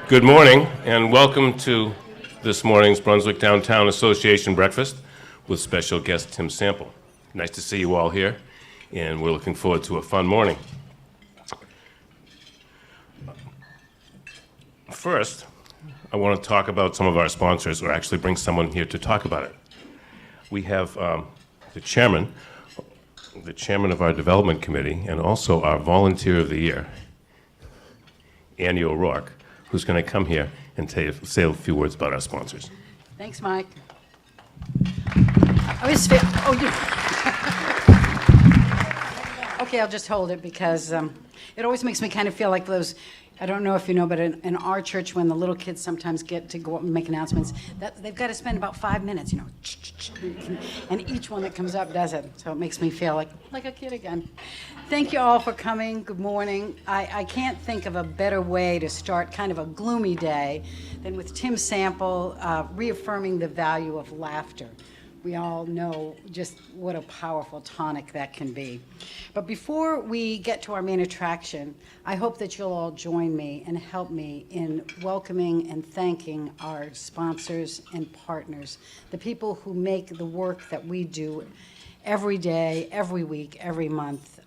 Good morning, and welcome to this morning's Brunswick Downtown Association breakfast with special guest TimSample. Nice to see you all here, and we're looking forward to a fun morning. First, I want to talk about some of our sponsors, or actually bring someone here to talk about it. We have the chairman of our development committee, and also our volunteer of the year, Annie O'Rourke, who's going to come here and say a few words about our sponsors. Thanks, Mike. Okay, I'll just hold it because it always makes me kind of feel like those, I don't know if you know, but in our church, when the little kids sometimes get to go up and make announcements, they've got to spend about 5 minutes, and each one that comes up does it. So it makes me feel like a kid again. Thank you all for coming. Good morning. I can't think of a better way to start kind of a gloomy day than with TimSample reaffirming the value of laughter. We all know just what a powerful tonic that can be. But before we get to our main attraction, I hope that you'll all join me and help me in welcoming and thanking our sponsors and partners, the people who make the work that we do every day, every week, every month.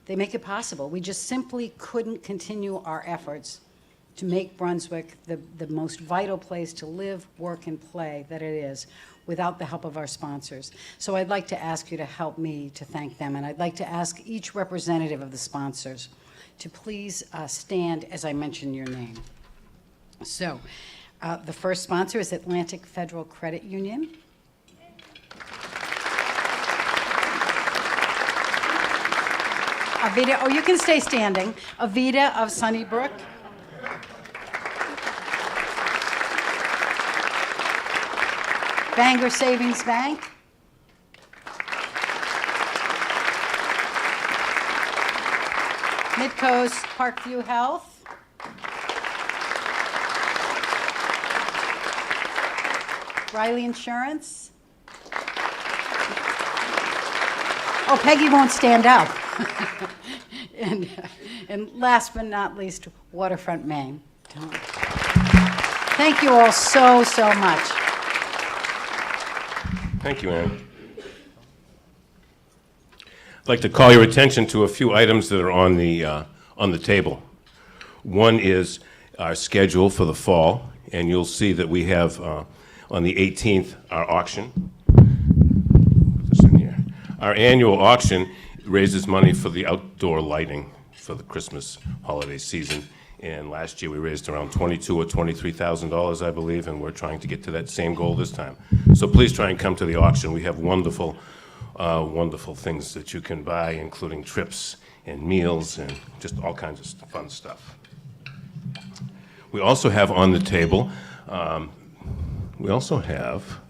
They make it possible. We just simply couldn't continue our efforts to make Brunswick the most vital place to live, work, and play that it is without the help of our sponsors. So I'd like to ask you to help me to thank them, and I'd like to ask each representative of the sponsors to please stand as I mention your name. So the first sponsor is Atlantic Federal Credit Union. Avita, oh, you can stay standing. Avita of Sunnybrook. Bangor Savings Bank. Midcoast Parkview Health. Riley Insurance. Oh, Peggy won't stand up. and last but not least, Waterfront Maine. Thank you all so much. Thank you, Ann. I'd like to call your attention to a few items that are on the table. One is our schedule for the fall, and you'll see that we have on the 18th our auction. Put this in here. Our annual auction raises money for the outdoor lighting for the Christmas holiday season. And last year we raised around $22,000 or $23,000, I believe, and we're trying to get to that same goal this time. So please try and come to the auction. We have wonderful things that you can buy, including trips and meals and just all kinds of fun stuff. We also have on the table, we also have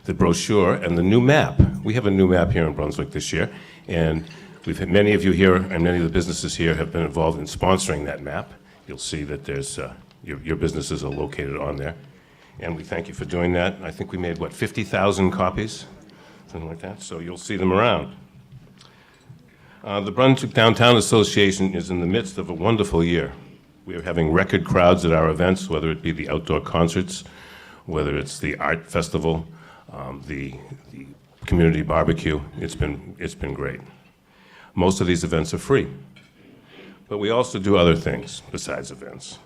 the brochure and the new map. We have a new map here in Brunswick this year, and we've had many of you here and many of the businesses here have been involved in sponsoring that map. You'll see that there's your businesses are located on there, and we thank you for doing that. I think we made, 50,000 copies? Something like that, so you'll see them around. The Brunswick Downtown Association is in the midst of a wonderful year. We are having record crowds at our events, whether it be the outdoor concerts, whether it's the art festival, the community barbecue. It's been great. Most of these events are free. But we also do other things besides events.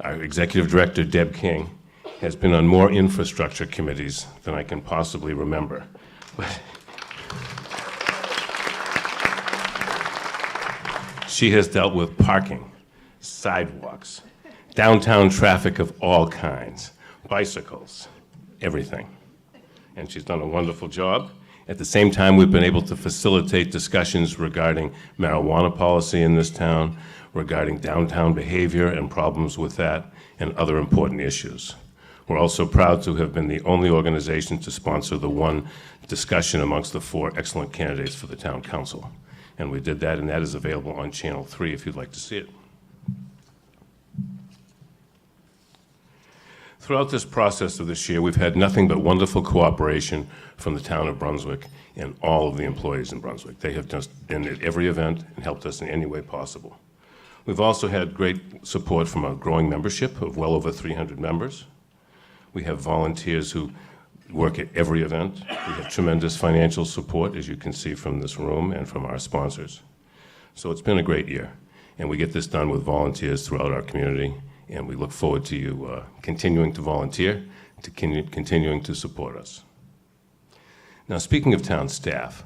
Our executive director, Deb King, has been on more infrastructure committees than I can possibly remember. She has dealt with parking, sidewalks, downtown traffic of all kinds, bicycles, everything. And she's done a wonderful job. At the same time, we've been able to facilitate discussions regarding marijuana policy in this town, regarding downtown behavior and problems with that, and other important issues. We're also proud to have been the only organization to sponsor the one discussion amongst the 4 excellent candidates for the town council. And we did that, and that is available on Channel 3 if you'd like to see it. Throughout this process of this year, we've had nothing but wonderful cooperation from the town of Brunswick and all of the employees in Brunswick. They have just been at every event and helped us in any way possible. We've also had great support from a growing membership of well over 300 members. We have volunteers who work at every event. We have tremendous financial support, as you can see from this room and from our sponsors. So it's been a great year, and we get this done with volunteers throughout our community, and we look forward to you continuing to volunteer, to continuing to support us. Now, speaking of town staff,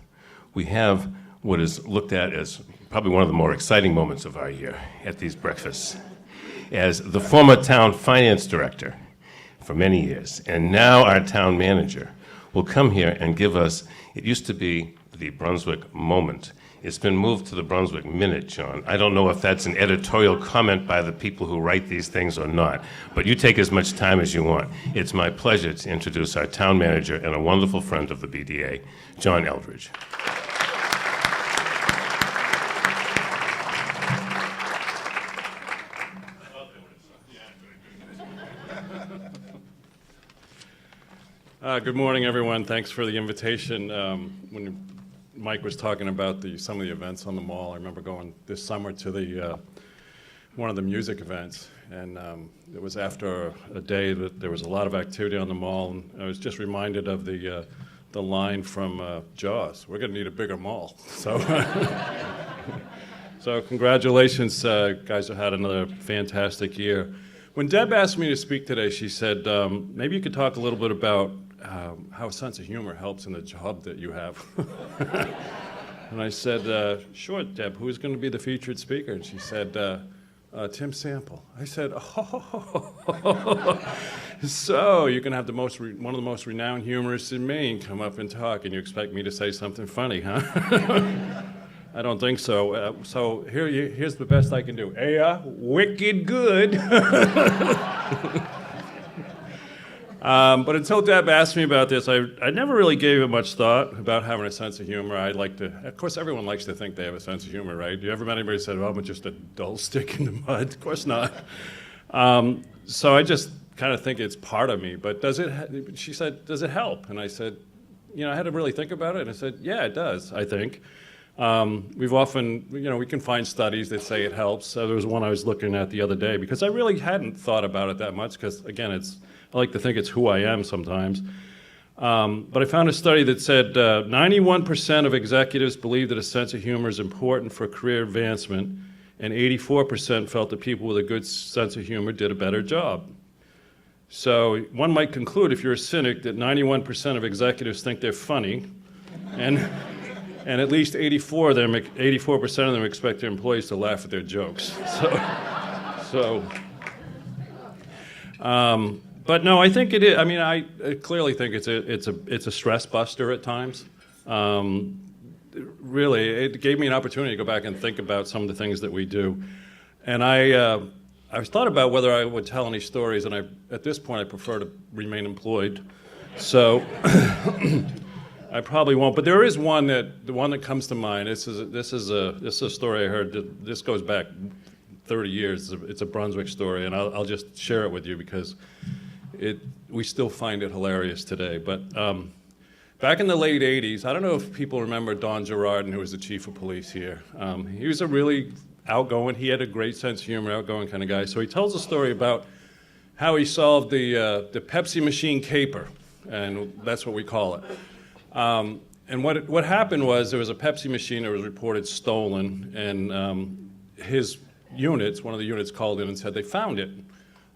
we have what is looked at as probably one of the more exciting moments of our year at these breakfasts, as the former town finance director for many years, and now our town manager, will come here and give us, it used to be the Brunswick moment. It's been moved to the Brunswick Minute, John. I don't know if that's an editorial comment by the people who write these things or not, but you take as much time as you want. It's my pleasure to introduce our town manager and a wonderful friend of the BDA, John Eldridge. Good morning, everyone. Thanks for the invitation. When Mike was talking about some of the events on the mall, I remember going this summer to one of the music events, and it was after a day that there was a lot of activity on the mall, and I was just reminded of the line from Jaws. We're going to need a bigger mall. So, so congratulations, guys have had another fantastic year. When Deb asked me to speak today, she said, maybe you could talk a little bit about how a sense of humor helps in the job that you have. And I said, sure, Deb, who's going to be the featured speaker? And she said, TimSample. I said, oh, so you can have one of the most renowned humorists in Maine come up and talk, and you expect me to say something funny, huh? I don't think so. So here's the best I can do. Wicked good. But until Deb asked me about this, I never really gave it much thought about having a sense of humor. Of course, everyone likes to think they have a sense of humor, right? You ever met anybody who said, "Oh, I'm just a dull stick in the mud"? Of course not. So I just kind of think it's part of me. But she said, does it help? And I said, I had to really think about it. And I said, yeah, it does, I think. We've often, we can find studies that say it helps. There was one I was looking at the other day because I really hadn't thought about it that much because, again, I like to think it's who I am sometimes. But I found a study that said 91% of executives believe that a sense of humor is important for career advancement, and 84% felt that people with a good sense of humor did a better job. So one might conclude, if you're a cynic, that 91% of executives think they're funny, and at least 84% of them expect their employees to laugh at their jokes. But no, I think it is. I mean, I clearly think it's a stress buster at times. Really, it gave me an opportunity to go back and think about some of the things that we do. And I thought about whether I would tell any stories, and at this point I prefer to remain employed. So I probably won't. But there is the one that comes to mind. This is a story I heard. This goes back 30 years. It's a Brunswick story, and I'll just share it with you because we still find it hilarious today. But back in the late 80s, I don't know if people remember Don Girardin, who was the chief of police here. He was a really outgoing, he had a great sense of humor, outgoing kind of guy. So he tells a story about how he solved the Pepsi machine caper, and that's what we call it. And what happened was there was a Pepsi machine that was reported stolen, and one of the units called in and said they found it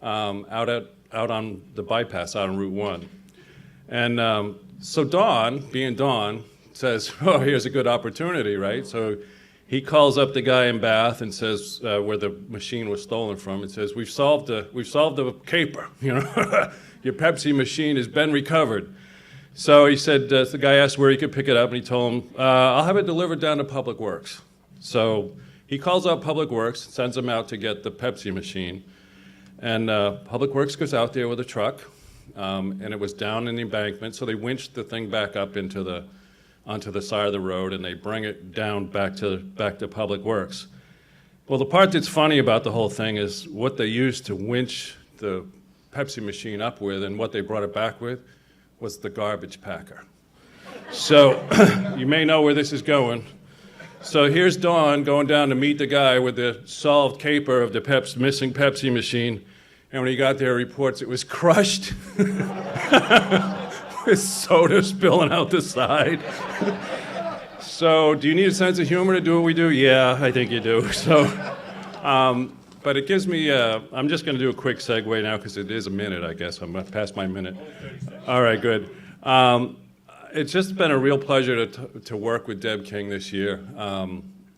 out on the bypass out on Route 1. And so Don, being Don, says, oh, here's a good opportunity, right? So he calls up the guy in Bath and says, where the machine was stolen from, and says, we've solved the caper, your Pepsi machine has been recovered. So he said, the guy asked where he could pick it up, and he told him, I'll have it delivered down to Public Works. So he calls out Public Works, sends them out to get the Pepsi machine. And Public Works goes out there with a truck, and it was down in the embankment, so they winched the thing back up onto the side of the road, and they bring it down back to Public Works. Well, the part that's funny about the whole thing is what they used to winch the Pepsi machine up with, and what they brought it back with was the garbage packer. So you may know where this is going. So here's Dawn going down to meet the guy with the solved caper of the missing Pepsi machine. And when he got there, he reports it was crushed with soda spilling out the side. So do you need a sense of humor to do what we do? Yeah, I think you do. So, but it gives me, I'm just going to do a quick segue now because it is a minute, I guess. I'm past my minute. All right, good. It's just been a real pleasure to work with Deb King this year,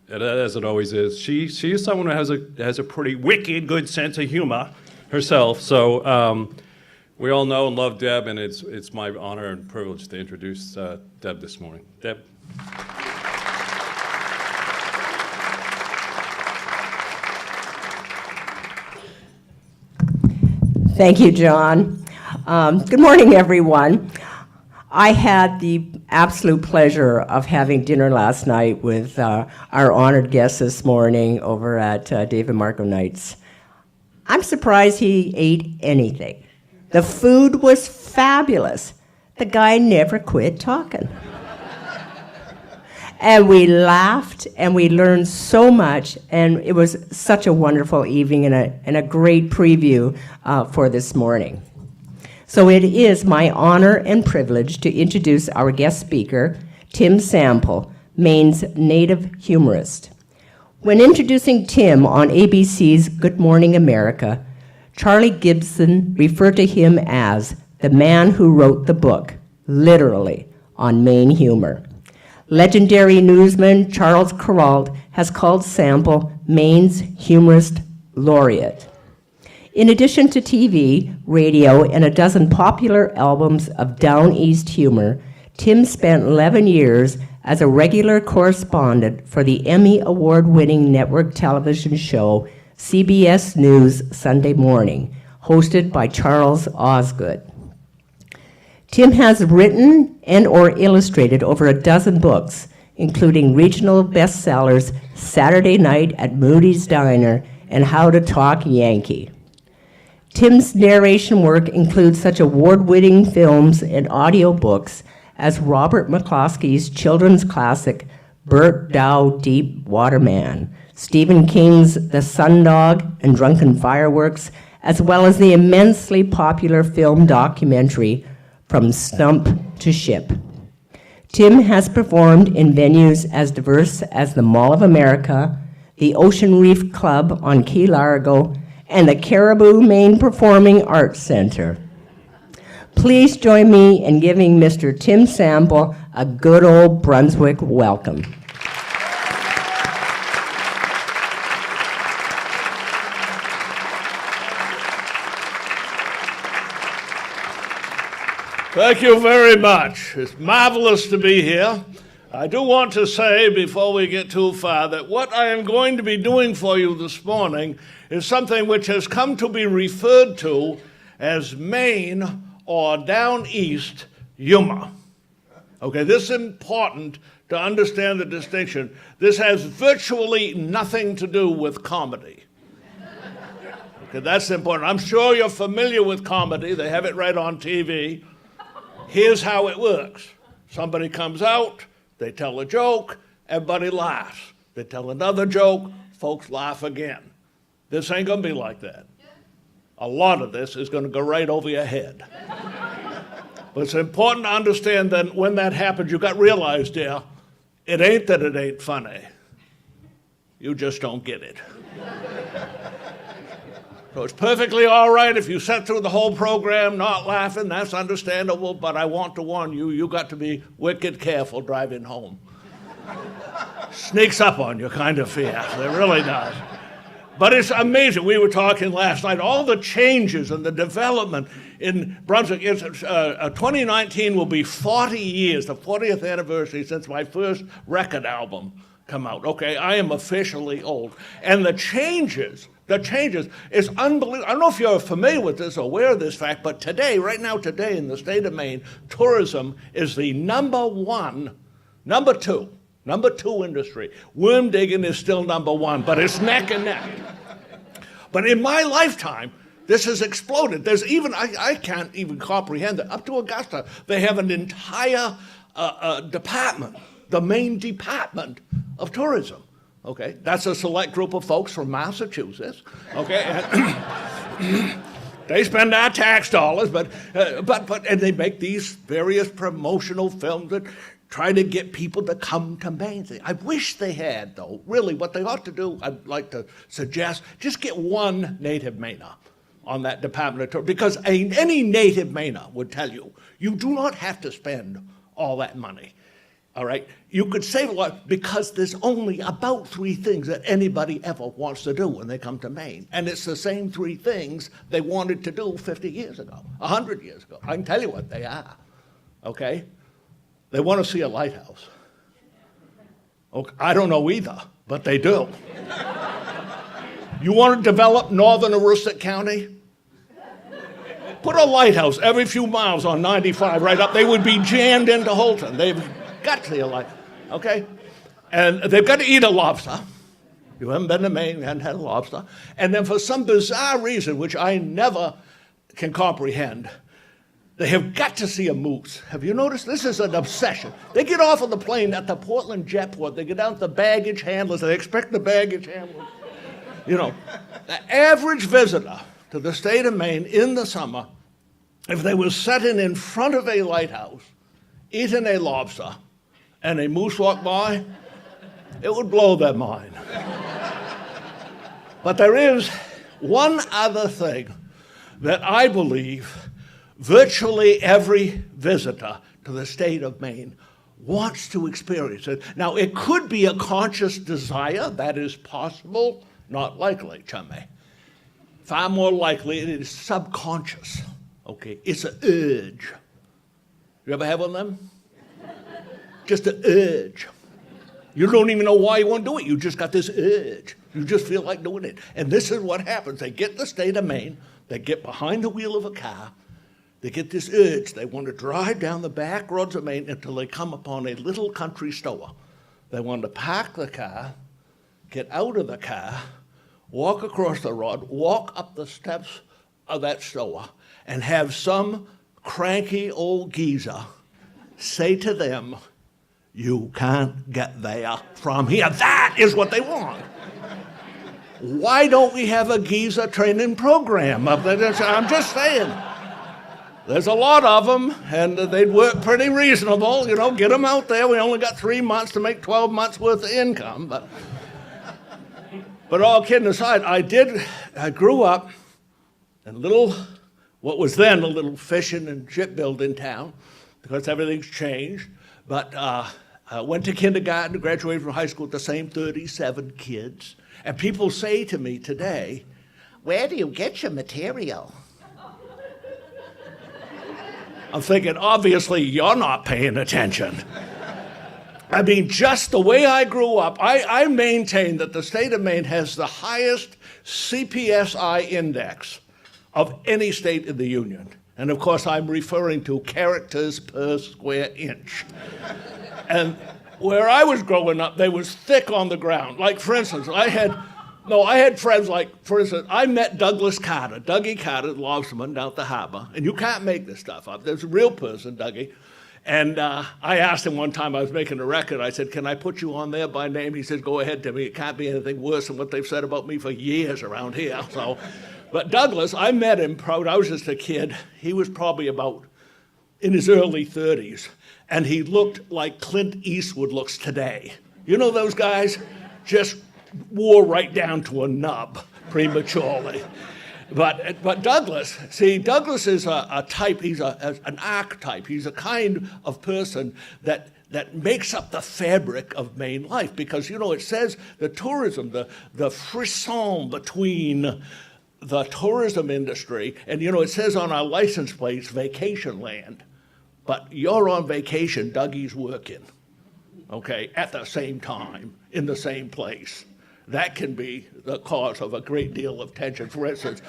as it always is. She is someone who has a pretty wicked good sense of humor herself. So we all know and love Deb, and it's my honor and privilege to introduce Deb this morning. Deb. Thank you, John. Good morning, everyone. I had the absolute pleasure of having dinner last night with our honored guest this morning over at David Marco Knight's. I'm surprised he ate anything. The food was fabulous. The guy never quit talking. And we laughed and we learned so much, and it was such a wonderful evening and a great preview for this morning. So it is my honor and privilege to introduce our guest speaker, TimSample, Maine's native humorist. When introducing Tim on ABC's Good Morning America, Charlie Gibson referred to him as the man who wrote the book, literally, on Maine humor. Legendary newsman Charles Kuralt has called Sample Maine's humorist laureate. In addition to TV, radio, and a dozen popular albums of Down East humor, Tim spent 11 years as a regular correspondent for the Emmy Award-winning network television show CBS News Sunday Morning, hosted by Charles Osgood. Tim has written and or illustrated over a dozen books, including regional bestsellers Saturday Night at Moody's Diner and How to Talk Yankee. Tim's narration work includes such award-winning films and audiobooks as Robert McCloskey's children's classic Bert Dow Deep Water Man, Stephen King's The Sundog and Drunken Fireworks, as well as the immensely popular film documentary From Stump to Ship. Tim has performed in venues as diverse as the Mall of America, the Ocean Reef Club on Key Largo, and the Caribou, Maine Performing Arts Center. Please join me in giving Mr. TimSample a good old Brunswick welcome. Thank you very much. It's marvelous to be here. I do want to say, before we get too far, that what I am going to be doing for you this morning is something which has come to be referred to as Maine or Down East humor. Okay, this is important to understand the distinction. This has virtually nothing to do with comedy. Okay, that's important. I'm sure you're familiar with comedy. They have it right on TV. Here's how it works. Somebody comes out, they tell a joke, everybody laughs. They tell another joke, folks laugh again. This ain't gonna be like that. A lot of this is gonna go right over your head. But it's important to understand that when that happens, you got to realize, dear, it ain't that it ain't funny. You just don't get it. So it's perfectly all right if you sat through the whole program not laughing. That's understandable, but I want to warn you, you got to be wicked careful driving home. Sneaks up on you, kind of fear. It really does. But it's amazing. We were talking last night, all the changes and the development in Brunswick. 2019 will be 40 years, the 40th anniversary since my first record album come out. Okay, I am officially old. And the changes is unbelievable. I don't know if you're familiar with this or aware of this fact, but today, right now today in the state of Maine, tourism is the number two industry. Worm digging is still number one, but it's neck and neck. But in my lifetime, this has exploded. There's even, I can't even comprehend that. Up to Augusta, they have an entire department, the Maine Department of tourism. Okay, that's a select group of folks from Massachusetts. Okay, and they spend our tax dollars, but and they make these various promotional films that try to get people to come to Maine. I wish they had, though. Really, what they ought to do, I'd like to suggest, just get one native Mainer on that Department of Tourism, because any native Mainer would tell you, you do not have to spend all that money. All right? You could save a lot because there's only about 3 things that anybody ever wants to do when they come to Maine. And it's the same 3 things they wanted to do 50 years ago, 100 years ago. I can tell you what they are. Okay? They want to see a lighthouse. Okay, I don't know either, but they do. You want to develop northern Aroostook County? Put a lighthouse every few miles on 95 right up. They would be jammed into Holton. They've got to see a light, okay? And they've got to eat a lobster. You haven't been to Maine, you haven't had a lobster. And then for some bizarre reason, which I never can comprehend, they have got to see a moose. Have you noticed? This is an obsession. They get off of the plane at the Portland Jetport. They get down to the baggage handlers. They expect the baggage handlers. You know, the average visitor to the state of Maine in the summer, if they were sitting in front of a lighthouse, eating a lobster, and a moose walked by, it would blow their mind. But there is one other thing that I believe virtually every visitor to the state of Maine wants to experience it. Now, it could be a conscious desire. That is possible. Not likely, chummy. Far more likely it is subconscious. Okay, it's an urge. You ever have one of them? Just an urge. You don't even know why you want to do it. You just got this urge. You just feel like doing it. And this is what happens. They get the state of Maine. They get behind the wheel of a car. They get this urge. They want to drive down the back roads of Maine until they come upon a little country store. They want to park the car, get out of the car, walk across the road, walk up the steps of that store, and have some cranky old geezer say to them, "You can't get there from here." That is what they want. Why don't we have a geezer training program? I'm just saying. There's a lot of them, and they'd work pretty reasonable. You know, get them out there. We only got 3 months to make 12 months worth of income. But all kidding aside, I grew up in what was then a little fishing and shipbuilding town, because everything's changed. But I went to kindergarten, graduated from high school with the same 37 kids. And people say to me today, "Where do you get your material?" I'm thinking, obviously, you're not paying attention. I mean, just the way I grew up, I maintain that the state of Maine has the highest CPSI index of any state in the Union. And of course, I'm referring to characters per square inch. And where I was growing up, they was thick on the ground. Like, for instance, I had friends like, for instance, I met Douglas Carter, Dougie Carter, the lobsterman down at the harbor. And you can't make this stuff up. There's a real person, Dougie. And I asked him one time, I was making a record, I said, "Can I put you on there by name?" He said, "Go ahead, Timmy. It can't be anything worse than what they've said about me for years around here." But Douglas, I met him, I was just a kid. He was probably about in his early 30s. And he looked like Clint Eastwood looks today. You know those guys? Just wore right down to a nub prematurely. But Douglas is a type, he's an archetype. He's a kind of person that makes up the fabric of Maine life, because, you know, it says the tourism, the frisson between the tourism industry, and, you know, it says on our license plates, vacation land. But you're on vacation, Dougie's working, okay, at the same time, in the same place. That can be the cause of a great deal of tension. For instance,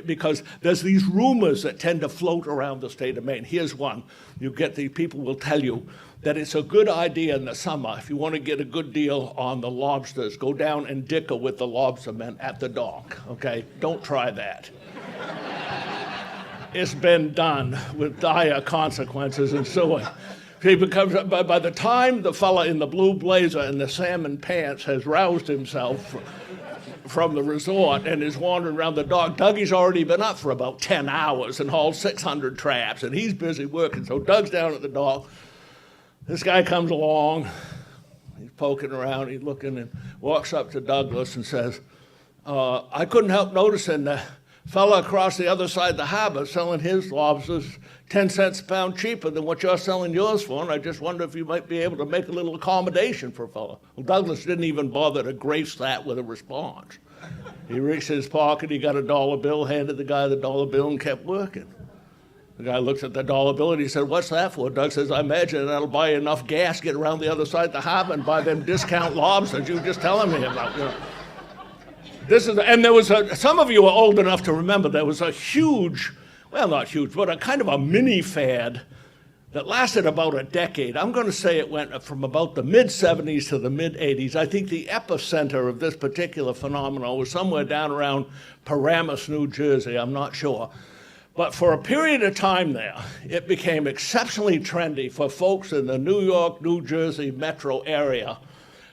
because there's these rumors that tend to float around the state of Maine. Here's one. You get the people will tell you that it's a good idea in the summer, if you want to get a good deal on the lobsters, go down and dicker with the lobstermen at the dock, okay? Don't try that. It's been done with dire consequences ensuing. He becomes, by the time the fella in the blue blazer and the salmon pants has roused himself from the resort and is wandering around the dock, Dougie's already been up for about 10 hours and hauled 600 traps, and he's busy working. So Doug's down at the dock. This guy comes along. He's poking around. He's looking and walks up to Douglas and says, I couldn't help noticing the fella across the other side of the harbor selling his lobsters 10 cents a pound cheaper than what you're selling yours for, and I just wonder if you might be able to make a little accommodation for a fellow. Well, Douglas didn't even bother to grace that with a response. He reached his pocket, he got a dollar bill, handed the guy the dollar bill, and kept working. The guy looks at the dollar bill and he said, what's that for? Doug says, I imagine that'll buy you enough gas, get around the other side of the harbor and buy them discount lobsters you were just telling me about. You know. And there was some of you are old enough to remember there was a huge, well, not huge, but a kind of a mini fad that lasted about a decade. I'm going to say it went from about the mid-'70s to the mid-'80s. I think the epicenter of this particular phenomenon was somewhere down around Paramus, New Jersey. I'm not sure. But for a period of time there, it became exceptionally trendy for folks in the New York, New Jersey metro area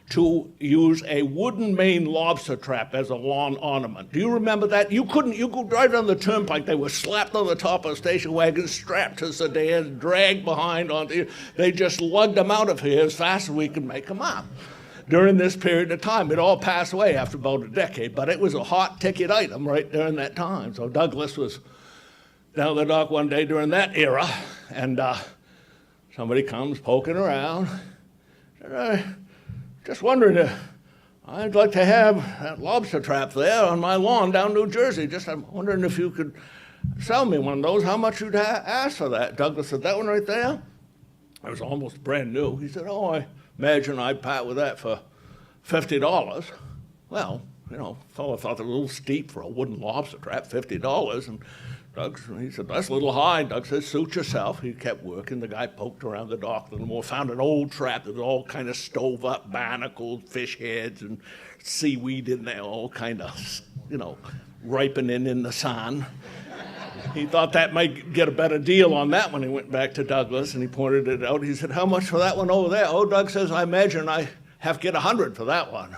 to use a wooden Maine lobster trap as a lawn ornament. Do you remember that? You could drive down the turnpike, they were slapped on the top of a station wagon, strapped to sedans, dragged behind onto, they just lugged them out of here as fast as we could make them up. During this period of time, it all passed away after about a decade, but it was a hot ticket item right during that time. So Douglas was down the dock one day during that era, and somebody comes poking around. Just wondering, I'd like to have that lobster trap there on my lawn down New Jersey. I'm wondering if you could sell me one of those, how much you'd ask for that. Douglas said, that one right there? It was almost brand new. He said, I imagine I'd part with that for $50. Well, fellow thought it was a little steep for a wooden lobster trap, $50. And he said, that's a little high. Doug said, suit yourself. He kept working. The guy poked around the dock a little more, found an old trap that was all kind of stove up, barnacles, fish heads, and seaweed in there, all kind of, ripening in the sun. He thought that might get a better deal on that one. He went back to Douglas and he pointed it out. He said, how much for that one over there? Oh, Doug says, I imagine I have to get $100 for that one.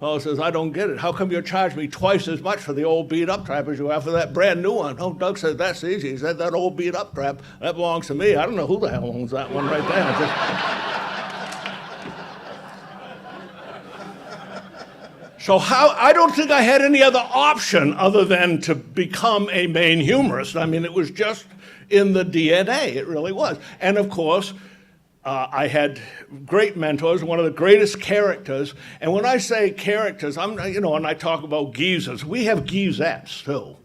Fellow says, I don't get it. How come you charge me twice as much for the old beat-up trap as you have for that brand new one? Oh, Doug said, that's easy. He said, that old beat-up trap, that belongs to me. I don't know who the hell owns that one right there. So I don't think I had any other option other than to become a Maine humorist. I mean, it was just in the DNA. It really was. And, of course, I had great mentors, one of the greatest characters. And when I say characters, and I talk about geezers, we have geezettes, too.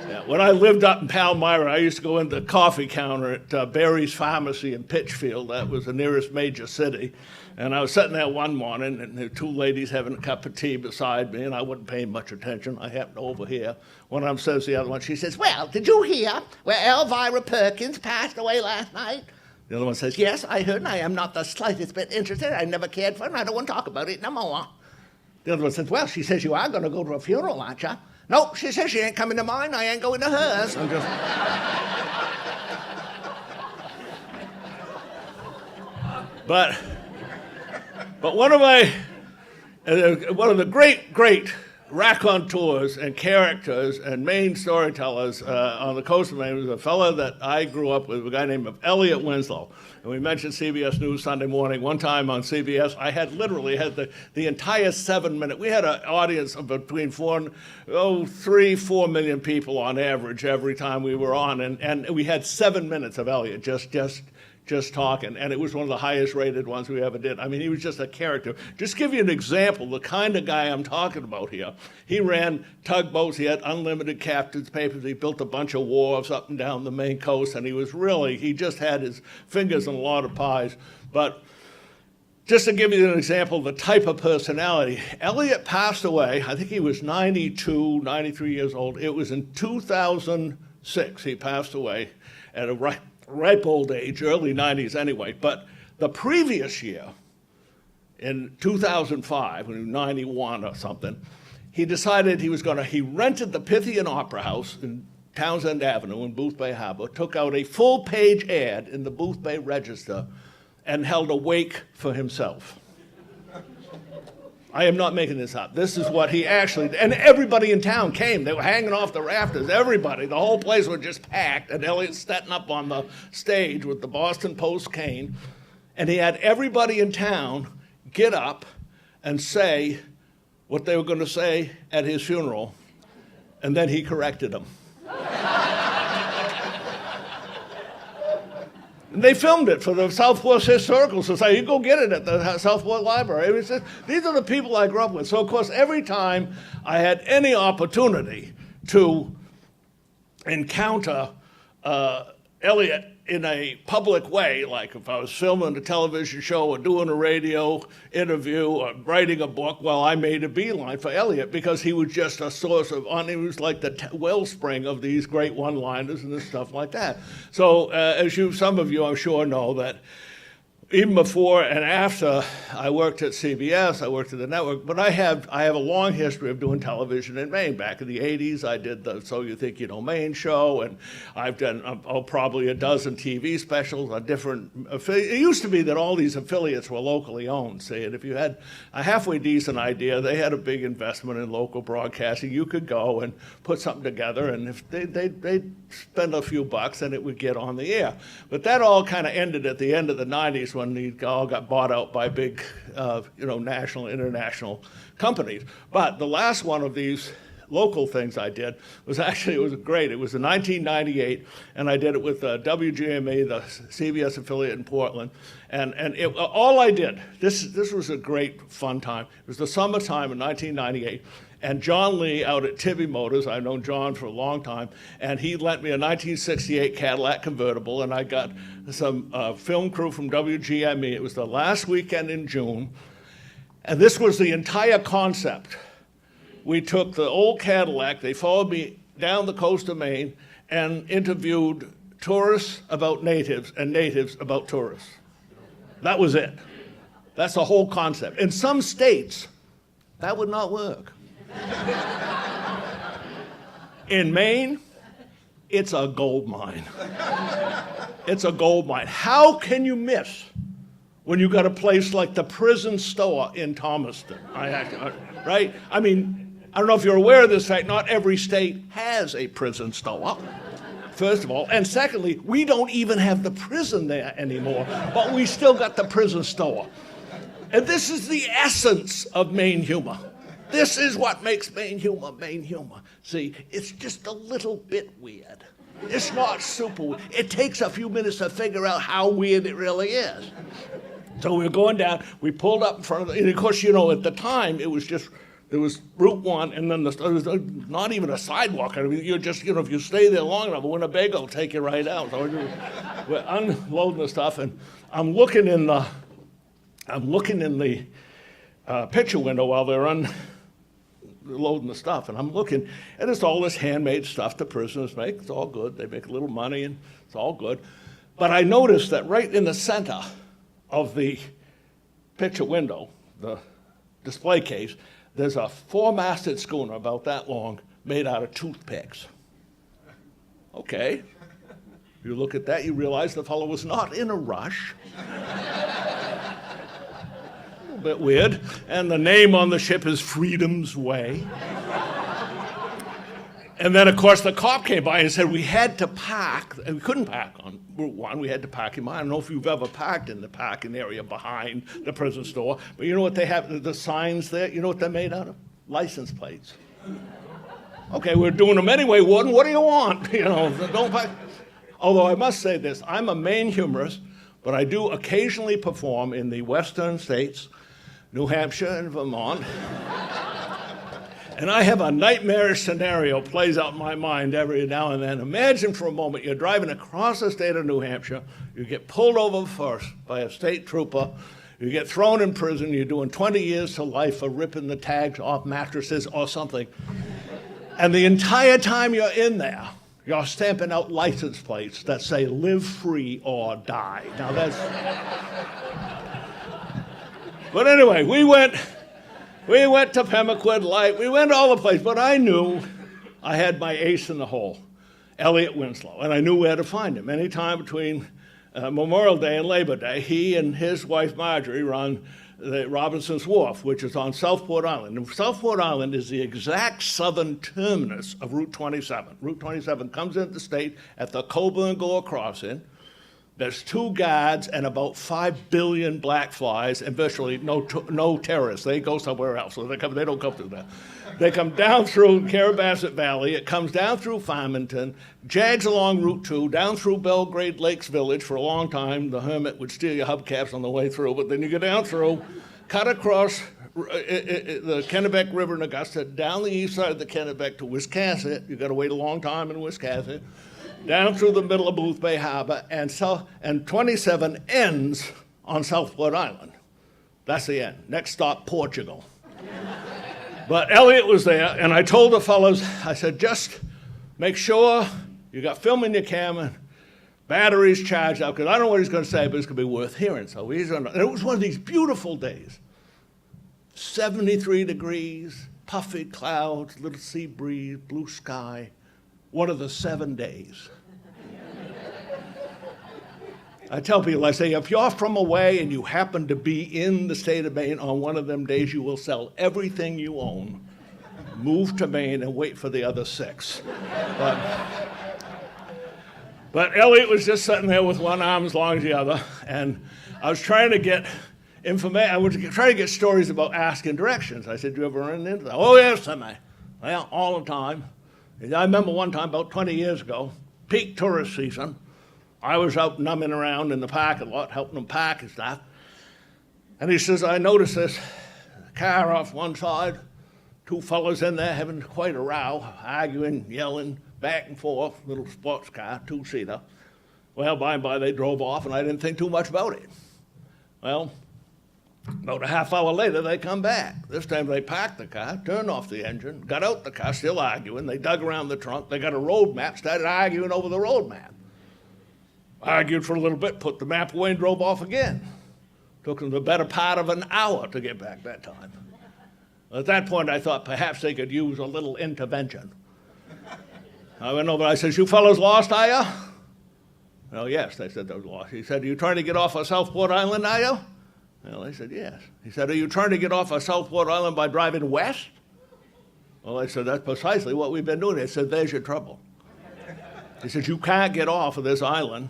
Yeah, when I lived up in Palmyra, I used to go into the coffee counter at Barry's Pharmacy in Pittsfield. That was the nearest major city. And I was sitting there one morning, and there were two ladies having a cup of tea beside me, and I wasn't paying much attention. I happened to overhear. One of them says to the other one, she says, well, did you hear where Elvira Perkins passed away last night? The other one says, yes, I heard, and I am not the slightest bit interested. I never cared for it, and I don't want to talk about it no more. The other one says, well, she says you are going to go to a funeral, aren't you? Nope, she says she ain't coming to mine, I ain't going to hers. I'm just... But one of the great raconteurs and characters and Maine storytellers on the coast of Maine was a fellow that I grew up with, a guy named Elliot Winslow. And we mentioned CBS News Sunday morning. One time on CBS, I had literally the entire 7-minute. We had an audience of between 4 million people on average every time we were on, and we had 7 minutes of Elliot just talking, and it was one of the highest rated ones we ever did. I mean, he was just a character. Just give you an example, the kind of guy I'm talking about here. He ran tugboats, he had unlimited captain's papers, he built a bunch of wharves up and down the Maine coast, and he just had his fingers in a lot of pies. But just to give you an example of the type of personality, Elliot passed away, I think he was 92, 93 years old. It was in 2006 he passed away at a ripe old age, early 90s anyway. But the previous year, in 2005, when he was 91 or something, he decided he rented the Pythian Opera House in Townsend Avenue in Booth Bay Harbor, took out a full-page ad in the Booth Bay Register and held a wake for himself. I am not making this up. This is what he actually, and everybody in town came. They were hanging off the rafters, everybody. The whole place was just packed, and Elliot's standing up on the stage with the Boston Post cane, and he had everybody in town get up and say what they were going to say at his funeral, and then he corrected them. And they filmed it for the Southwest Historical Society. You go get it at the Southwest Library. It was just, these are the people I grew up with. So, of course, every time I had any opportunity to encounter Elliot in a public way, like if I was filming a television show or doing a radio interview or writing a book, well, I made a beeline for Elliot because he was just a source of, he was like the wellspring of these great one-liners and this stuff like that. So as some of you I'm sure know that even before and after I worked at CBS, I worked at the network, but I have a long history of doing television in Maine. Back in the 80s, I did the So You Think You Know Maine show, and I've done probably a dozen TV specials on different affiliates. It used to be that all these affiliates were locally owned, see, and if you had a halfway decent idea, they had a big investment in local broadcasting, you could go and put something together, and if they'd spend a few bucks, and it would get on the air. But that all kind of ended at the end of the 90s when they all got bought out by big, national, international companies. But the last one of these local things I did was actually, it was great. It was in 1998, and I did it with WGME, the CBS affiliate in Portland. And all I did, this was a great fun time. It was the summertime in 1998. And John Lee out at Tibby Motors, I've known John for a long time, and he lent me a 1968 Cadillac convertible, and I got some film crew from WGME. It was the last weekend in June, and this was the entire concept. We took the old Cadillac, they followed me down the coast of Maine, and interviewed tourists about natives and natives about tourists. That was it. That's the whole concept. In some states, that would not work. In Maine, it's a gold mine. It's a gold mine. How can you miss when you got a place like the Prison Store in Thomaston, right? I mean, I don't know if you're aware of this fact, not every state has a prison store, first of all. And secondly, we don't even have the prison there anymore, but we still got the prison store. And this is the essence of Maine humor. This is what makes Maine humor Maine humor. See, it's just a little bit weird. It's not super weird. It takes a few minutes to figure out how weird it really is. So we were going down, we pulled up in front of the, and of course, at the time, it was just, there was Route 1, and then there was not even a sidewalk. I mean, you're just, if you stay there long enough, a Winnebago will take you right out. So we're unloading the stuff, and I'm looking in the picture window while they're loading the stuff, and I'm looking, and it's all this handmade stuff the prisoners make. It's all good. They make a little money, and it's all good. But I noticed that right in the center of the picture window, the display case, there's a four-masted schooner about that long made out of toothpicks. Okay. You look at that, you realize the fellow was not in a rush. Bit weird, and the name on the ship is Freedom's Way. And then, of course, the cop came by and said we had to park, and we couldn't park on Route 1, we had to park in mine. I don't know if you've ever parked in the parking area behind the prison store, but you know what they have, the signs there, you know what they're made out of? License plates. Okay, we're doing them anyway, Warden, what do you want? Don't park. Although I must say this, I'm a Maine humorist, but I do occasionally perform in the western states, New Hampshire and Vermont. And I have a nightmarish scenario plays out in my mind every now and then. Imagine for a moment you're driving across the state of New Hampshire, you get pulled over first by a state trooper, you get thrown in prison, you're doing 20 years to life for ripping the tags off mattresses or something. And the entire time you're in there, you're stamping out license plates that say live free or die. Now that's... But anyway, we went to Pemaquid Light, we went all the place, but I knew I had my ace in the hole. Elliot Winslow, and I knew where to find him. Anytime between Memorial Day and Labor Day, he and his wife Marjorie run the Robinson's Wharf, which is on Southport Island. And Southport Island is the exact southern terminus of Route 27. Route 27 comes into the state at the Coburn Gore crossing. There's 2 guards and about 5 billion black flies and virtually no terrorists. They go somewhere else, so they don't come through there. They come down through Carrabassett Valley. It comes down through Farmington, jags along Route 2, down through Belgrade Lakes Village. For a long time, the hermit would steal your hubcaps on the way through, but then you go down through, cut across the Kennebec River in Augusta, down the east side of the Kennebec to Wiscasset. You've got to wait a long time in Wiscasset. Down through the middle of Booth Bay Harbor, and 27 ends on Southport Island. That's the end. Next stop, Portugal. But Elliot was there, and I told the fellows, I said, just make sure you got film in your camera, batteries charged up, because I don't know what he's going to say, but it's going to be worth hearing. So and it was one of these beautiful days. 73 degrees, puffy clouds, little sea breeze, blue sky. One of the 7 days. I tell people, I say, if you're from away and you happen to be in the state of Maine on one of them days, you will sell everything you own, move to Maine, and wait for the other 6. But Elliot was just sitting there with one arm as long as the other, and I was trying to get information. I was trying to get stories about asking directions. I said, "You ever run into that?" "Oh, yes, semi. Well, all the time." I remember one time about 20 years ago, peak tourist season, I was out numbing around in the parking lot, helping them park and stuff. And he says, I noticed this car off one side, 2 fellows in there having quite a row, arguing, yelling, back and forth, little sports car, 2-seater. Well, by and by they drove off, and I didn't think too much about it. Well, about a half hour later, they come back. This time they parked the car, turned off the engine, got out the car, still arguing. They dug around the trunk. They got a road map, started arguing over the road map. Argued for a little bit, put the map away, and drove off again. Took them the better part of an hour to get back that time. At that point, I thought perhaps they could use a little intervention. I went over, I said, "You fellows lost, are you?" "Well, yes," they said they were lost. He said, "Are you trying to get off of Southport Island, are you?" Well, they said, "Yes." He said, "Are you trying to get off of Southport Island by driving west?" Well, I said, "That's precisely what we've been doing." He said, "There's your trouble." He said, "You can't get off of this island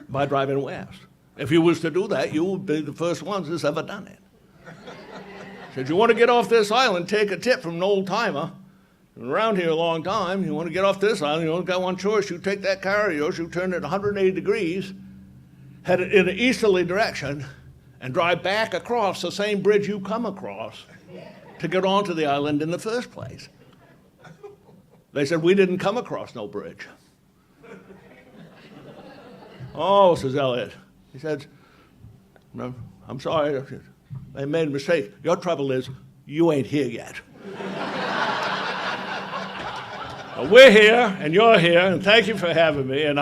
by driving west. If you was to do that, you would be the first ones that's ever done it." He said, "You want to get off this island, take a tip from an old timer. Been around here a long time. You want to get off this island, you only got one choice. You take that car of yours, you turn it 180 degrees, head it in an easterly direction, and drive back across the same bridge you come across to get onto the island in the first place." They said, "We didn't come across no bridge." "Oh," says Elliot. He said, "No, I'm sorry. They made a mistake. Your trouble is you ain't here yet." We're here, and you're here, and thank you for having me. And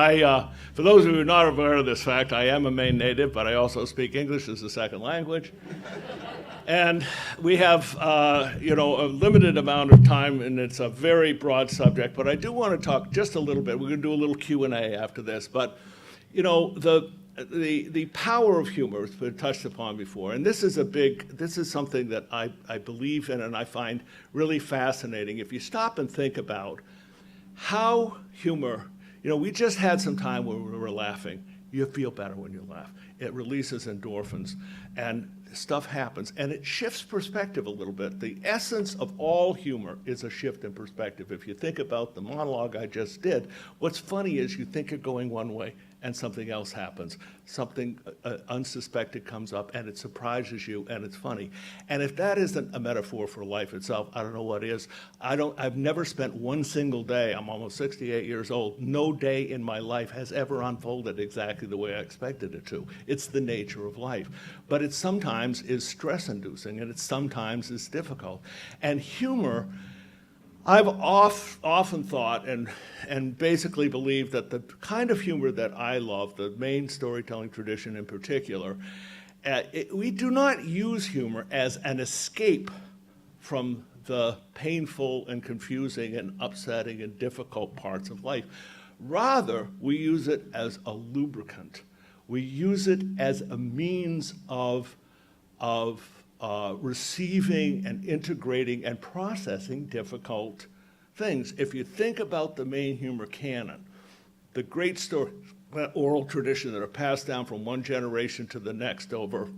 for those of you who are not aware of this fact, I am a Maine native, but I also speak English as a second language. And we have, a limited amount of time, and it's a very broad subject. But I do want to talk just a little bit. We're going to do a little Q&A after this. But, the power of humor has been touched upon before, and this is something that I believe in and I find really fascinating. If you stop and think about how humor, we just had some time where we were laughing. You feel better when you laugh. It releases endorphins, and stuff happens, and it shifts perspective a little bit. The essence of all humor is a shift in perspective. If you think about the monologue I just did, what's funny is you think you're going one way, and something else happens. Something unsuspected comes up, and it surprises you, and it's funny. And if that isn't a metaphor for life itself, I don't know what is. I've never spent one single day, I'm almost 68 years old, no day in my life has ever unfolded exactly the way I expected it to. It's the nature of life. But it sometimes is stress-inducing, and it sometimes is difficult. And humor, I've often thought and basically believe that the kind of humor that I love, the Maine storytelling tradition in particular, we do not use humor as an escape from the painful and confusing and upsetting and difficult parts of life. Rather, we use it as a lubricant. We use it as a means of receiving and integrating and processing difficult things. If you think about the Maine humor canon, the great story, oral tradition that are passed down from one generation to the next over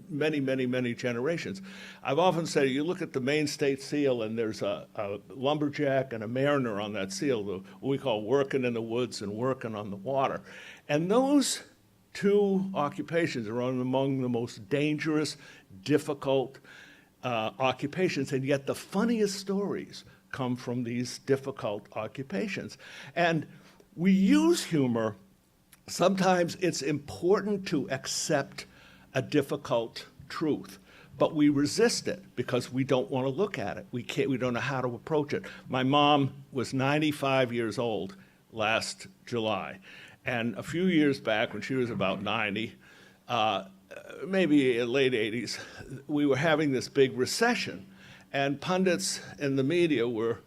many, many, many generations. I've often said, you look at the Maine state seal and there's a lumberjack and a mariner on that seal, what we call working in the woods and working on the water. And those two occupations are among the most dangerous, difficult occupations, and yet the funniest stories come from these difficult occupations. And we use humor. Sometimes it's important to accept a difficult truth, but we resist it because we don't want to look at it. We don't know how to approach it. My mom was 95 years old last July, and a few years back when she was about 90, maybe late 80s, we were having this big recession, and pundits in the media were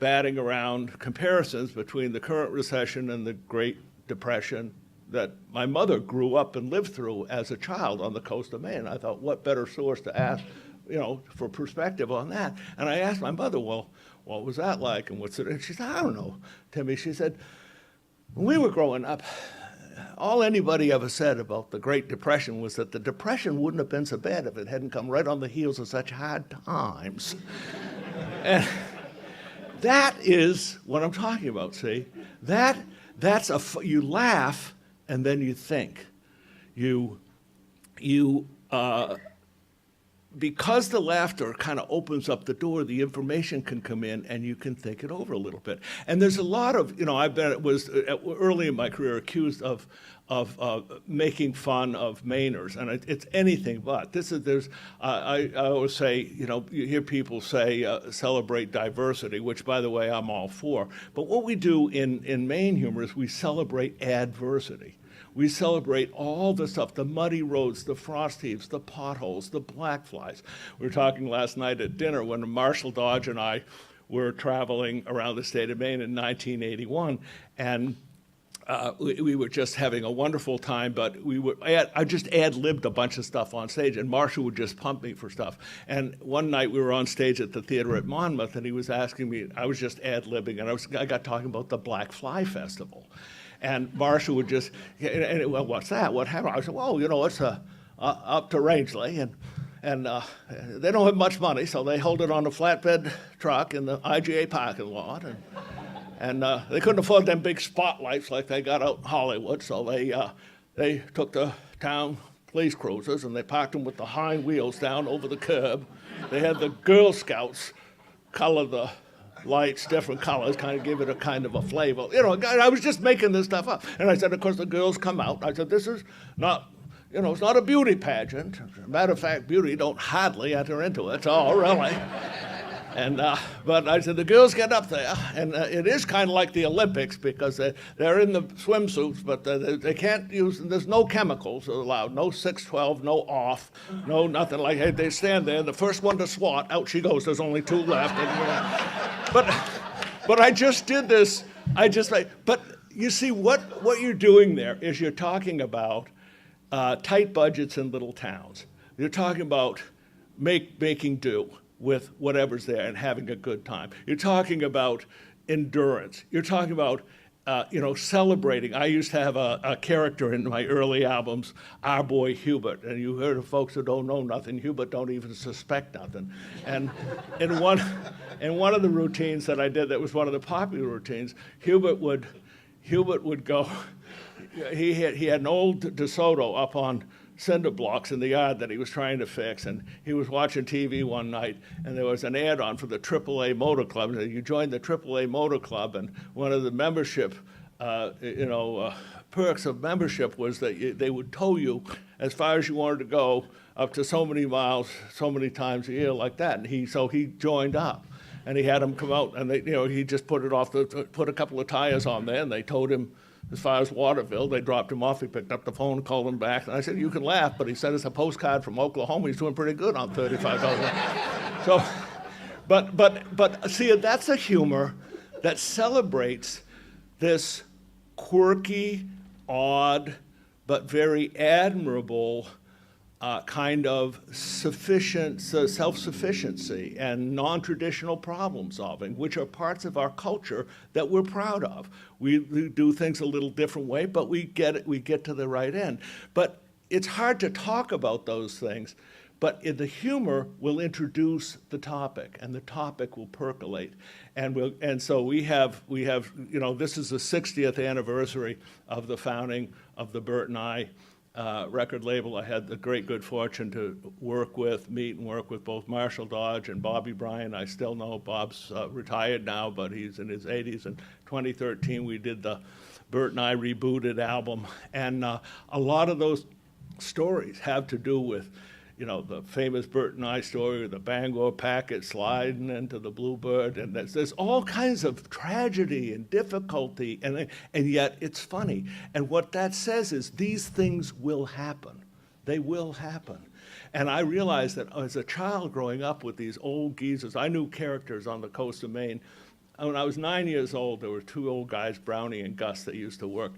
batting around comparisons between the current recession and the Great Depression that my mother grew up and lived through as a child on the coast of Maine. I thought, what better source to ask, for perspective on that? And I asked my mother, well, what was that like, and what's it? And she said, I don't know, Timmy. She said, when we were growing up, all anybody ever said about the Great Depression was that the Depression wouldn't have been so bad if it hadn't come right on the heels of such hard times. And that is what I'm talking about, see? You laugh and then you think. Because the laughter kind of opens up the door, the information can come in and you can think it over a little bit. And there's a lot of, I've been, was early in my career accused of making fun of Mainers, and it's anything but. I always say, you hear people say celebrate diversity, which by the way I'm all for. But what we do in Maine humor is we celebrate adversity. We celebrate all the stuff, the muddy roads, the frost heaves, the potholes, the black flies. We were talking last night at dinner when Marshall Dodge and I were traveling around the state of Maine in 1981, and we were just having a wonderful time, but I just ad-libbed a bunch of stuff on stage, and Marshall would just pump me for stuff. And one night we were on stage at the theater at Monmouth, and he was asking me, I was just ad-libbing, and I got talking about the Black Fly Festival. And Marshall would just, well, what's that? What happened? I said, well, it's up to Rangeley, and they don't have much money, so they hold it on a flatbed truck in the IGA parking lot, and they couldn't afford them big spotlights like they got out in Hollywood, so they took the town police cruisers and they parked them with the hind wheels down over the curb. They had the Girl Scouts color the lights, different colors, kind of give it a kind of a flavor. I was just making this stuff up. And I said, of course, the girls come out. I said, this is not, it's not a beauty pageant. As a matter of fact, beauty don't hardly enter into it. It's all really. And but I said, the girls get up there, and it is kind of like the Olympics because they're in the swimsuits, but they can't use, there's no chemicals allowed, no 612, no off, no nothing like that. They stand there, and the first one to swat, out she goes, there's only two left. But I just did this, but you see, what you're doing there is you're talking about tight budgets in little towns. You're talking about making do with whatever's there and having a good time. You're talking about endurance. You're talking about, celebrating. I used to have a character in my early albums, Our Boy Hubert, and you heard of folks who don't know nothing. Hubert don't even suspect nothing. And in one of the routines that I did, that was one of the popular routines, Hubert would go. He had an old DeSoto up on cinder blocks in the yard that he was trying to fix, and he was watching TV one night, and there was an ad on for the AAA Motor Club. And you joined the AAA Motor Club, and one of the membership, perks of membership was that they would tow you as far as you wanted to go, up to so many miles, so many times a year, like that. And he joined up, and he had them come out, and he just put a couple of tires on there, and they towed him as far as Waterville. They dropped him off. He picked up the phone, called him back. And I said, you can laugh, but he sent us a postcard from Oklahoma. He's doing pretty good on $35,000. So, but see, that's a humor that celebrates this quirky, odd, but very admirable kind of self-sufficiency and non-traditional problem solving, which are parts of our culture that we're proud of. We do things a little different way, but we get to the right end. But it's hard to talk about those things, but the humor will introduce the topic, and the topic will percolate. And so we have, this is the 60th anniversary of the founding of the Bert and I record label. I had the great good fortune to meet and work with both Marshall Dodge and Bobby Bryan. I still know Bob's retired now, but he's in his 80s. In 2013, we did the Bert and I Rebooted album. And a lot of those stories have to do with, the famous Bert and I story of the Bangor packet sliding into the Bluebird, and there's all kinds of tragedy and difficulty, and yet it's funny. And what that says is these things will happen. They will happen. And I realized that as a child growing up with these old geezers, I knew characters on the coast of Maine. When I was 9 years old, there were two old guys, Brownie and Gus, that used to work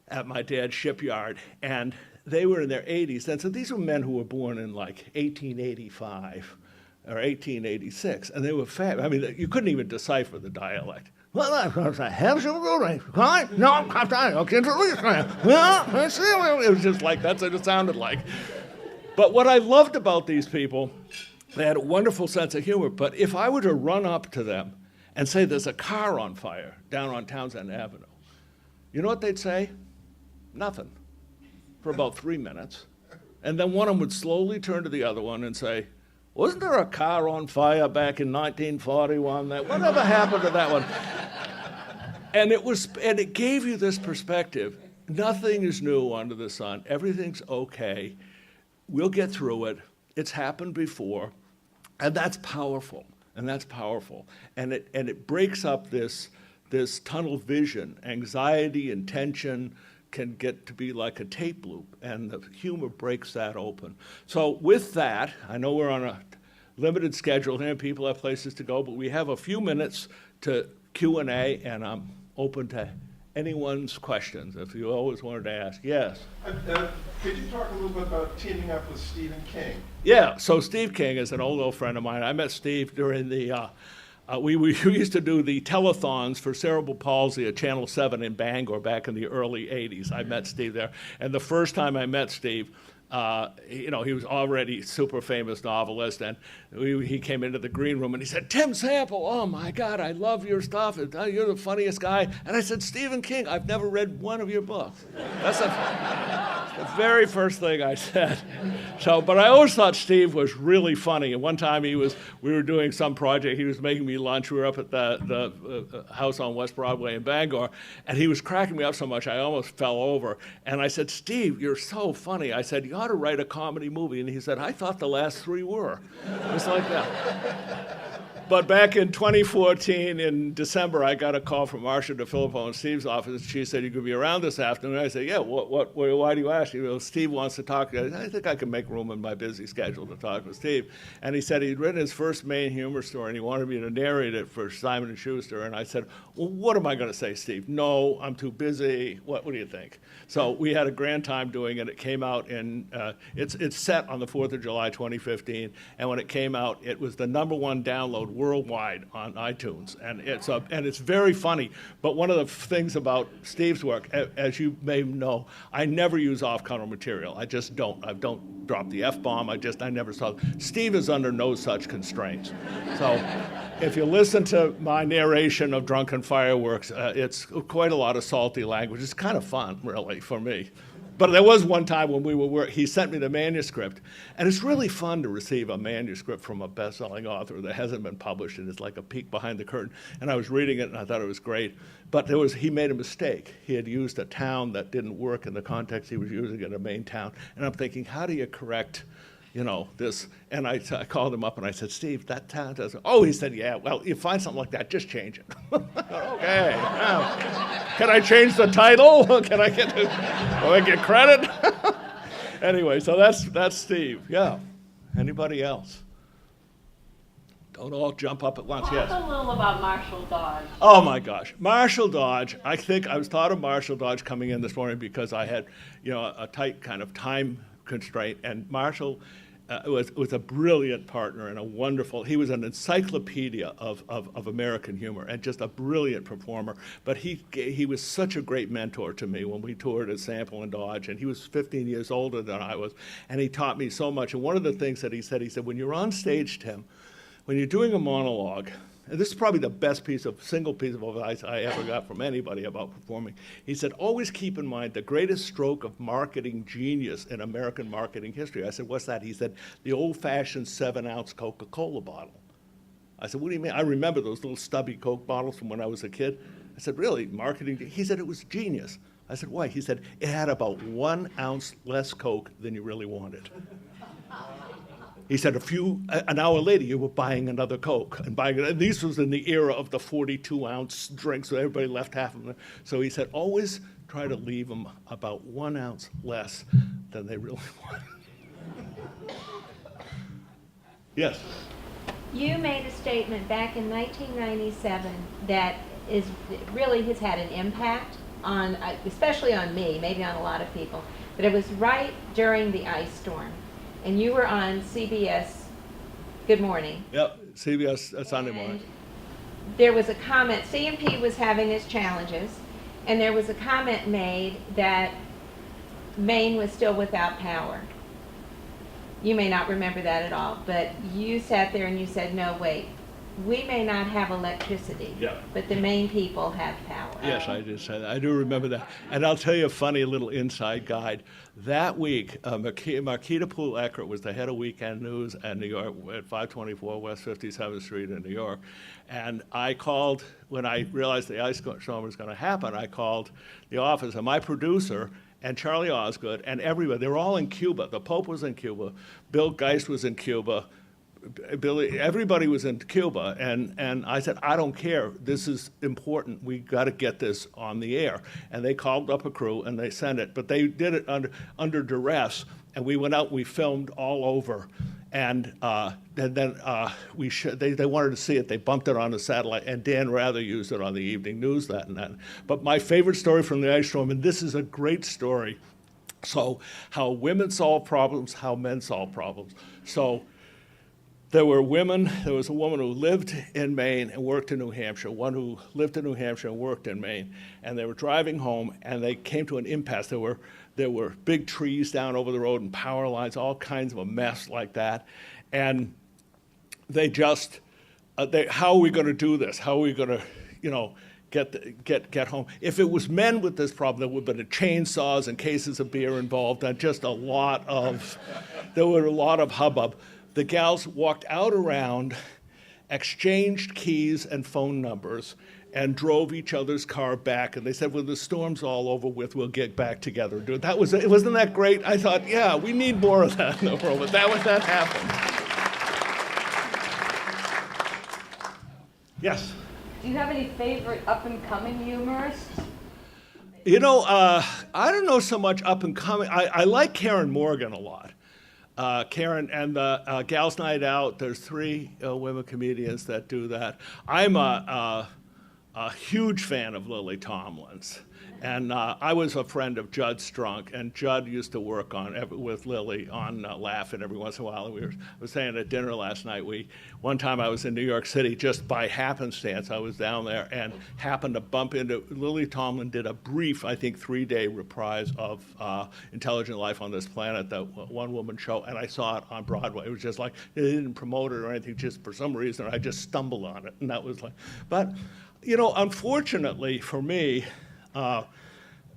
at my dad's shipyard, and they were in their 80s. And so these were men who were born in like 1885 or 1886, and they were fab. I mean, you couldn't even decipher the dialect. Well, it was just like, that's what it sounded like. But what I loved about these people, they had a wonderful sense of humor, but if I were to run up to them and say there's a car on fire down on Townsend Avenue, you know what they'd say? Nothing. For about 3 minutes. And then one of them would slowly turn to the other one and say, wasn't there a car on fire back in 1941? Whatever happened to that one? And it gave you this perspective. Nothing is new under the sun. Everything's okay. We'll get through it. It's happened before. And that's powerful. And it breaks up this tunnel vision. Anxiety and tension can get to be like a tape loop, and the humor breaks that open. So with that, I know we're on a limited schedule here, people have places to go, but we have a few minutes to Q&A, and I'm open to anyone's questions, if you always wanted to ask. Yes? Could you talk a little bit about teaming up with Stephen King? Yeah, so Steve King is an old friend of mine. I met Steve during the we used to do the telethons for cerebral palsy at Channel 7 in Bangor back in the early 80s. I met Steve there. And the first time I met Steve, he was already a super famous novelist, and he came into the green room and he said, "TimSample, oh my God, I love your stuff. You're the funniest guy." And I said, "Stephen King, I've never read one of your books." That's the very first thing I said. But I always thought Steve was really funny. And one time we were doing some project, he was making me lunch. We were up at the house on West Broadway in Bangor, and he was cracking me up so much I almost fell over. And I said, "Steve, you're so funny." I said, "You ought to write a comedy movie." And he said, "I thought the last three were." Just like that. But back in 2014, in December, I got a call from Marcia DeFilippo in Steve's office. She said, "You could be around this afternoon." I said, "Yeah, why do you ask?" "Steve wants to talk." I think I can make room in my busy schedule to talk with Steve. And he said he'd written his first Maine humor story, and he wanted me to narrate it for Simon & Schuster. And I said, "Well, what am I going to say, Steve?" "No, I'm too busy. What do you think?" So we had a grand time doing it. It came out it's set on the 4th of July, 2015. And when it came out, it was the #1 download worldwide on iTunes, and it's very funny. But one of the things about Steve's work, as you may know, I never use off-color material. I just don't. I don't drop the F-bomb. I never saw. Steve is under no such constraints. So if you listen to my narration of Drunken Fireworks, it's quite a lot of salty language. It's kind of fun, really, for me. But there was one time when he sent me the manuscript, and it's really fun to receive a manuscript from a best-selling author that hasn't been published, and it's like a peek behind the curtain. And I was reading it, and I thought it was great. But he made a mistake. He had used a town that didn't work in the context he was using it, a Maine town. And I'm thinking, how do you correct this? And I called him up and I said, "Steve, that town doesn't." "Oh," he said, "yeah, well, you find something like that, just change it." Okay. Can I change the title? Can I get credit? Anyway, so that's Steve. Yeah. Anybody else? Don't all jump up at once. Talk Yes. a little about Marshall Dodge. Oh my gosh, Marshall Dodge. I think I was thought of Marshall Dodge coming in this morning because I had, a tight kind of time constraint, and Marshall was a brilliant partner and a wonderful. He was an encyclopedia of American humor and just a brilliant performer. But he was such a great mentor to me when we toured at Sample and Dodge, and he was 15 years older than I was, and he taught me so much. And one of the things that he said, when you're on stage, Tim, when you're doing a monologue, and this is probably the best single piece of advice I ever got from anybody about performing. He said, always keep in mind the greatest stroke of marketing genius in American marketing history. I said, what's that? He said, the old-fashioned 7-ounce Coca-Cola bottle. I said, what do you mean? I remember those little stubby Coke bottles from when I was a kid. I said, really, marketing? He said, it was genius. I said, why? He said, it had about 1 ounce less Coke than you really wanted. He said, an hour later, you were buying another Coke and buying it. And this was in the era of the 42-ounce drinks, so everybody left half of them. So he said, always try to leave them about 1 ounce less than they really want. Yes? You made a statement back in 1997 that really has had an impact on, especially on me, maybe on a lot of people, but it was right during the ice storm. And you were on CBS Good Morning. Yep, CBS Sunday morning. There was a comment, CMP was having its challenges, and there was a comment made that Maine was still without power. You may not remember that at all, but you sat there and you said, no, wait, we may not have electricity, but the Maine people have power. Yes, I did say that. I do remember that. And I'll tell you a funny little inside guide. That week, Marquita Poole-Eckert was the head of Weekend News in New York at 524 West 57th Street in New York. And I called, when I realized the ice storm was going to happen, I called the office, and my producer and Charlie Osgood and everybody, they were all in Cuba. The Pope was in Cuba. Bill Geist was in Cuba. Everybody was in Cuba, and I said, I don't care. This is important. We got to get this on the air. And they called up a crew and they sent it, but they did it under duress. And we went out, we filmed all over, and then they wanted to see it. They bumped it on the satellite, and Dan Rather used it on the evening news that and then. But my favorite story from the ice storm, and this is a great story. So how women solve problems, how men solve problems. So. There was a woman who lived in Maine and worked in New Hampshire, one who lived in New Hampshire and worked in Maine, and they were driving home, and they came to an impasse. There were big trees down over the road and power lines, all kinds of a mess like that, and they just, how are we going to do this? How are we going to, get home? If it was men with this problem, there would have been chainsaws and cases of beer involved, and just there were a lot of hubbub. The gals walked out around, exchanged keys and phone numbers, and drove each other's car back. And they said, when the storm's all over with, we'll get back together. Wasn't that great? I thought, yeah, we need more of that in the world. But that happened. Yes? Do you have any favorite up-and-coming humorists? I don't know so much up-and-coming. I like Karen Morgan a lot. Karen and the Gals Night Out, there's 3 women comedians that do that. I'm a huge fan of Lily Tomlin's. And I was a friend of Judd Strunk, and Judd used to work with Lily on Laugh-In every once in a while. I was saying at dinner last night, one time I was in New York City, just by happenstance, I was down there and happened to bump into, Lily Tomlin did a brief, I think 3-day reprise of Intelligent Life on This Planet, that one-woman show, and I saw it on Broadway. It was just like, they didn't promote it or anything, just for some reason, I just stumbled on it, and that was like, but, unfortunately for me,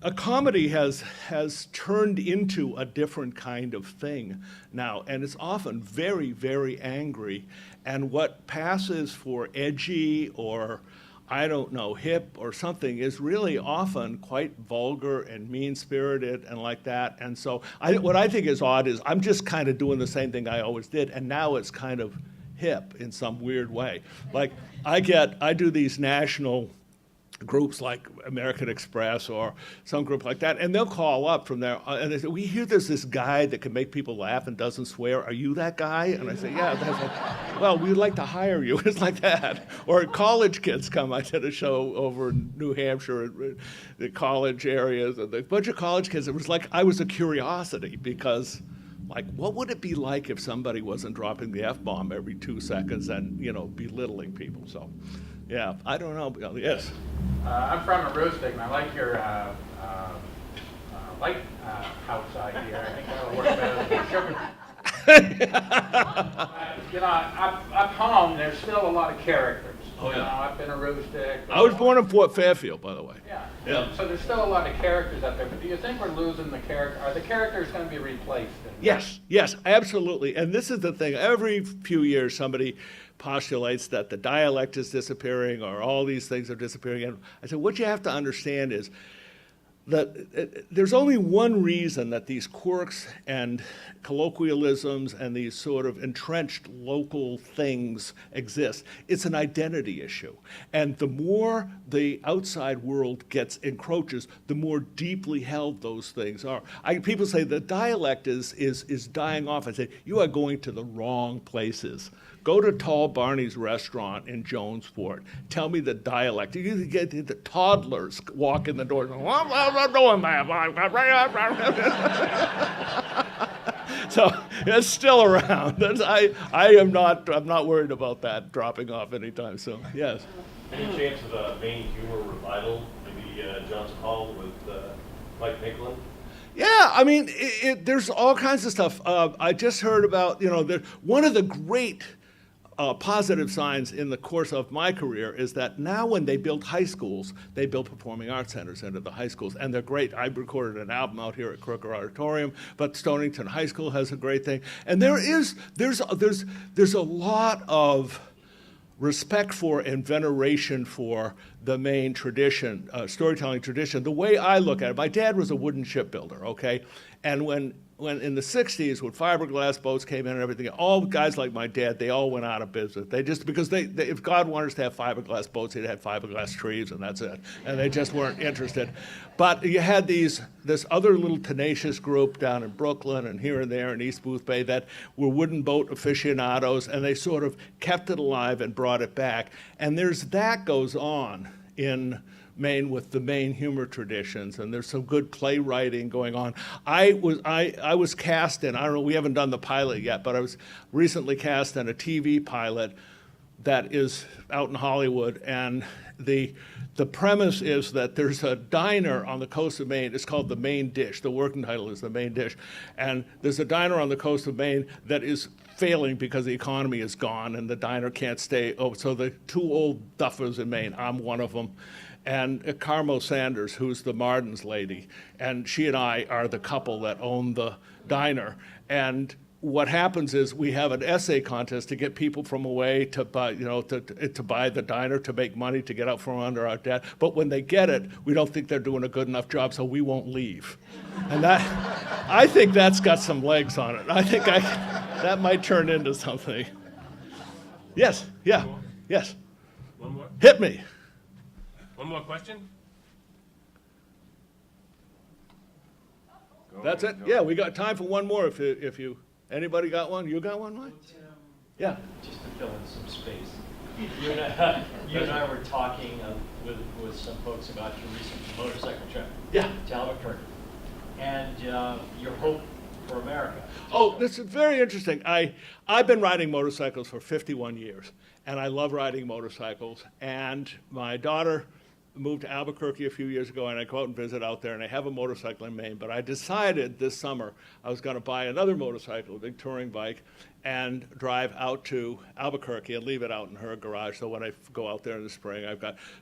a comedy has turned into a different kind of thing now, and it's often very, very angry. And what passes for edgy or, I don't know, hip or something is really often quite vulgar and mean-spirited and like that. And so what I think is odd is I'm just kind of doing the same thing I always did, and now it's kind of hip in some weird way. Like I do these national groups like American Express or some group like that, and they'll call up from there, and they say, we hear there's this guy that can make people laugh and doesn't swear. Are you that guy? And I say, yeah. That's like, well, we'd like to hire you. It's like that. Or college kids come. I did a show over in New Hampshire, the college areas, and a bunch of college kids. It was like I was a curiosity because, like, what would it be like if somebody wasn't dropping the F-bomb every 2 seconds and, belittling people? So, yeah, I don't know. Yes. I'm from Aroostook, and I like your lighthouse idea. I think that'll work better than the sugar. Up home, there's still a lot of characters. Oh, yeah. Up in Aroostook. I was born in Fort Fairfield, by the way. Yeah. So there's still a lot of characters up there. But do you think we're losing the character? Are the characters going to be replaced? Yes, absolutely. And this is the thing. Every few years, somebody postulates that the dialect is disappearing or all these things are disappearing. And I said, what you have to understand is that there's only one reason that these quirks and colloquialisms and these sort of entrenched local things exist. It's an identity issue. And the more the outside world encroaches, the more deeply held those things are. People say the dialect is dying off. I say, you are going to the wrong places. Go to Tall Barney's restaurant in Jonesport. Tell me the dialect. You get the toddlers walk in the door. I'm doing that. So it's still around. I'm not worried about that dropping off anytime soon. Yes. Any chance of a Maine humor revival? Maybe Johnson Hall with Mike Nicklin? Yeah, I mean, there's all kinds of stuff. I just heard about, one of the great positive signs in the course of my career is that now when they build high schools, they build performing arts centers into the high schools, and they're great. I recorded an album out here at Crooker Auditorium, but Stonington High School has a great thing. And there's a lot of respect for and veneration for the Maine tradition, storytelling tradition. The way I look at it, my dad was a wooden shipbuilder, okay? And when in the 60s, when fiberglass boats came in and everything, all guys like my dad, they all went out of business. Because if God wanted us to have fiberglass boats, he'd have fiberglass trees, and that's it. And they just weren't interested. But you had this other little tenacious group down in Brooklyn and here and there in East Boothbay that were wooden boat aficionados, and they sort of kept it alive and brought it back. And that goes on in Maine with the Maine humor traditions, and there's some good playwriting going on. I was cast in, I don't know, we haven't done the pilot yet, but I was recently cast in a TV pilot that is out in Hollywood, and the premise is that there's a diner on the coast of Maine. It's called The Maine Dish. The working title is The Maine Dish. And there's a diner on the coast of Maine that is failing because the economy is gone and the diner can't stay. Oh, so the two old duffers in Maine, I'm one of them, and Carmo Sanders, who's the Marden's lady, and she and I are the couple that own the diner. And what happens is we have an essay contest to get people from away to buy, to buy the diner, to make money, to get out from under our debt. But when they get it, we don't think they're doing a good enough job, so we won't leave. And I think that's got some legs on it. I think that might turn into something. Yes, yeah, yes. One more? Hit me. One more question? That's it? Yeah, we got time for one more if you anybody got one? You got one, Mike? Yeah. Just to fill in some space. You and I were talking with some folks about your recent motorcycle trip to Albuquerque and your hope for America. Oh, this is very interesting. I've been riding motorcycles for 51 years, and I love riding motorcycles. And my daughter moved to Albuquerque a few years ago, and I go out and visit out there, and I have a motorcycle in Maine. But I decided this summer I was going to buy another motorcycle, a big touring bike, and drive out to Albuquerque and leave it out in her garage. So when I go out there in the spring,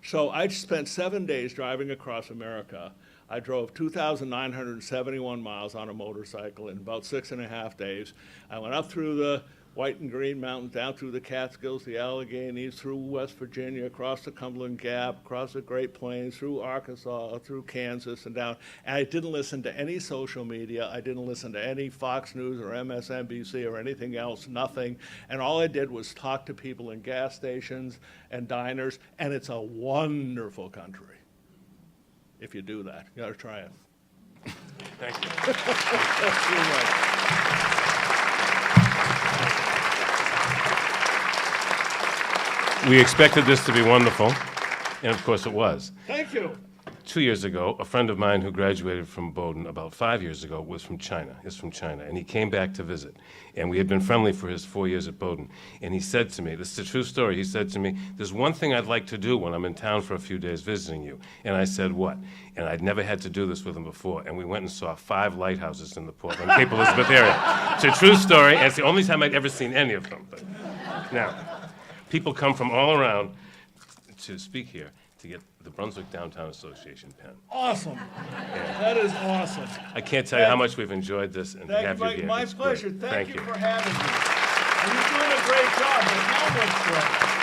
So I spent 7 days driving across America. I drove 2,971 miles on a motorcycle in about 6.5 days. I went up through the White and Green Mountains, down through the Catskills, the Alleghenies, through West Virginia, across the Cumberland Gap, across the Great Plains, through Arkansas, through Kansas, and down. And I didn't listen to any social media. I didn't listen to any Fox News or MSNBC or anything else, nothing. And all I did was talk to people in gas stations and diners, and it's a wonderful country. If you do that, you gotta try it. Thank you. Thank you much. We expected this to be wonderful, and of course it was. Thank you. 2 years ago, a friend of mine who graduated from Bowdoin about 5 years ago is from China, and he came back to visit. And we had been friendly for his 4 years at Bowdoin. And he said to me, this is a true story, he said to me, there's one thing I'd like to do when I'm in town for a few days visiting you. And I said, what? And I'd never had to do this with him before. And we went and saw 5 lighthouses in the Portland, Cape Elizabeth area. It's a true story, and it's the only time I'd ever seen any of them. But now, people come from all around to speak here to get the Brunswick Downtown Association pen. Awesome. That is awesome. I can't tell you how much we've enjoyed this and to Thank have you, you here. my It's great. pleasure. Thank you you. for having me. And you're doing a great job. It all looks great.